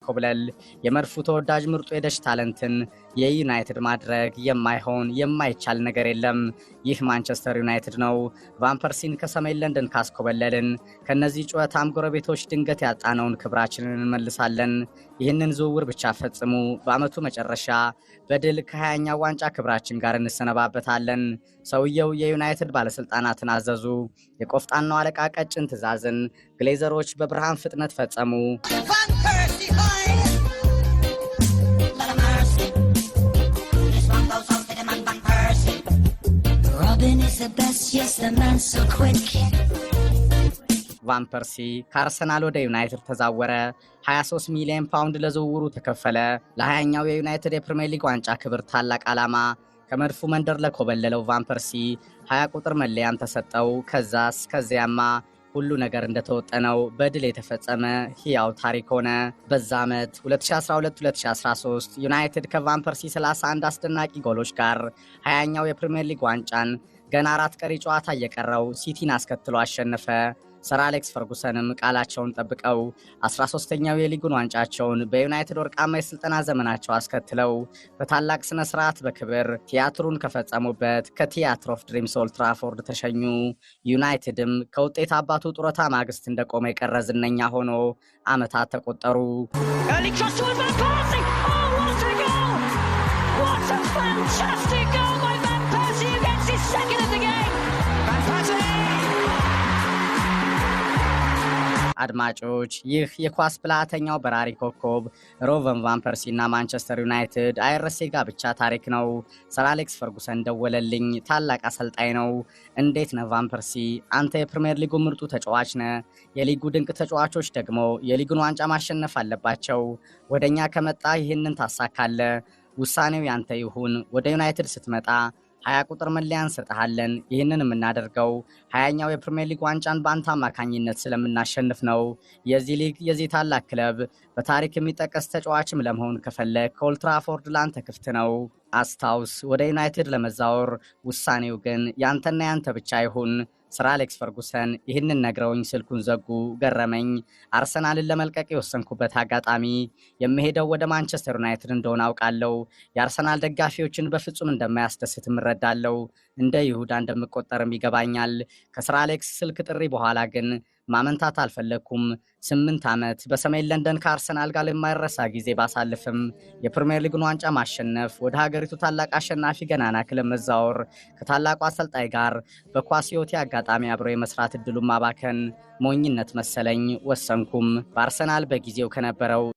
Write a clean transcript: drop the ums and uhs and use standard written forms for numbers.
ማኮብለል የመድፉ ተወዳጅ ምርጡ የደሽ ታለንትን የዩናይትድ ማድረግ የማይቻል ነገር የለም። ይህ ማንቸስተር ዩናይትድ ነው። ቫን ፐርሲን ከሰሜን ለንደን ካስኮበለልን ከነዚህ ጨዋታም ጎረቤቶች ድንገት ያጣነውን ክብራችንን እንመልሳለን። ይህንን ዝውውር ብቻ ፈጽሙ። በአመቱ መጨረሻ በድል ከ20ኛው ዋንጫ ክብራችን ጋር እንሰነባበታለን። ሰውየው የዩናይትድ ባለስልጣናትን አዘዙ። የቆፍጣናው አለቃ ቀጭን ትዕዛዝን ግሌዘሮች በብርሃን ፍጥነት ፈጸሙ። ቫን ፐርሲ ከአርሰናል ወደ ዩናይትድ ተዛወረ። 23 ሚሊዮን ፓውንድ ለዝውውሩ ተከፈለ። ለ20ኛው የዩናይትድ የፕሪሚየር ሊግ ዋንጫ ክብር ታላቅ ዓላማ ከመድፉ መንደር ለኮበለለው ቫን ፐርሲ 20 ቁጥር መለያን ተሰጠው። ከዚያማ ሁሉ ነገር እንደተወጠነው በድል የተፈጸመ ሕያው ታሪክ ሆነ። በዛ ዓመት 2012-2013 ዩናይትድ ከቫን ፐርሲ 31 አስደናቂ ጎሎች ጋር 20ኛው የፕሪሚየር ሊግ ዋንጫን ገና 4 ቀሪ ጨዋታ እየቀረው ሲቲን አስከትሎ አሸነፈ። ሰር አሌክስ ፈርጉሰንም ቃላቸውን ጠብቀው 13ኛው የሊጉን ዋንጫቸውን በዩናይትድ ወርቃማ የስልጠና ዘመናቸው አስከትለው በታላቅ ስነ ስርዓት በክብር ቲያትሩን ከፈጸሙበት ከቲያትር ኦፍ ድሪምስ ኦልድ ትራፎርድ ተሸኙ። ዩናይትድም ከውጤት አባቱ ጡረታ ማግስት እንደቆመ የቀረ ዝነኛ ሆኖ ዓመታት ተቆጠሩ። አድማጮች ይህ የኳስ ብልሃተኛው በራሪ ኮከብ ሮቨን ቫን ፐርሲ እና ማንቸስተር ዩናይትድ አይረሴ ጋብቻ ታሪክ ነው። ሰር አሌክስ ፈርጉሰን ደወለልኝ። ታላቅ አሰልጣኝ ነው። እንዴት ነህ ቫን ፐርሲ? አንተ የፕሪሚየር ሊጉ ምርጡ ተጫዋች ነህ። የሊጉ ድንቅ ተጫዋቾች ደግሞ የሊጉን ዋንጫ ማሸነፍ አለባቸው። ወደኛ ከመጣ ይህንን ታሳካለህ። ውሳኔው ያንተ ይሁን። ወደ ዩናይትድ ስትመጣ 20 ቁጥር መለያ እንሰጥሃለን። ይህንን የምናደርገው 20ኛው የፕሪሚየር ሊግ ዋንጫን በአንተ አማካኝነት ስለምናሸንፍ ነው። የዚህ ታላቅ ክለብ በታሪክ የሚጠቀስ ተጫዋችም ለመሆን ከፈለግ ከኦልድ ትራፎርድ ላንተ ክፍት ነው። አስታውስ፣ ወደ ዩናይትድ ለመዛወር ውሳኔው ግን ያንተና ያንተ ብቻ ይሁን። ሰር አሌክስ ፈርጉሰን ይህንን ነግረውኝ ስልኩን ዘጉ። ገረመኝ። አርሰናልን ለመልቀቅ የወሰንኩበት አጋጣሚ የምሄደው ወደ ማንቸስተር ዩናይትድ እንደሆነ አውቃለሁ። የአርሰናል ደጋፊዎችን በፍጹም እንደማያስደስትም እረዳለሁ። እንደ ይሁዳ እንደምቆጠርም ይገባኛል። ከሰር አሌክስ ስልክ ጥሪ በኋላ ግን ማመንታት አልፈለኩም። 8 ዓመት በሰሜን ለንደን ከአርሰናል ጋር የማይረሳ ጊዜ ባሳልፍም የፕሪሚየር ሊጉን ዋንጫ ማሸነፍ፣ ወደ ሀገሪቱ ታላቅ አሸናፊ ገናና ክለብ መዛወር፣ ከታላቁ አሰልጣኝ ጋር በኳስ ሕይወቴ አጋጣሚ አብሮ የመስራት እድሉን ማባከን ሞኝነት መሰለኝ። ወሰንኩም። በአርሰናል በጊዜው ከነበረው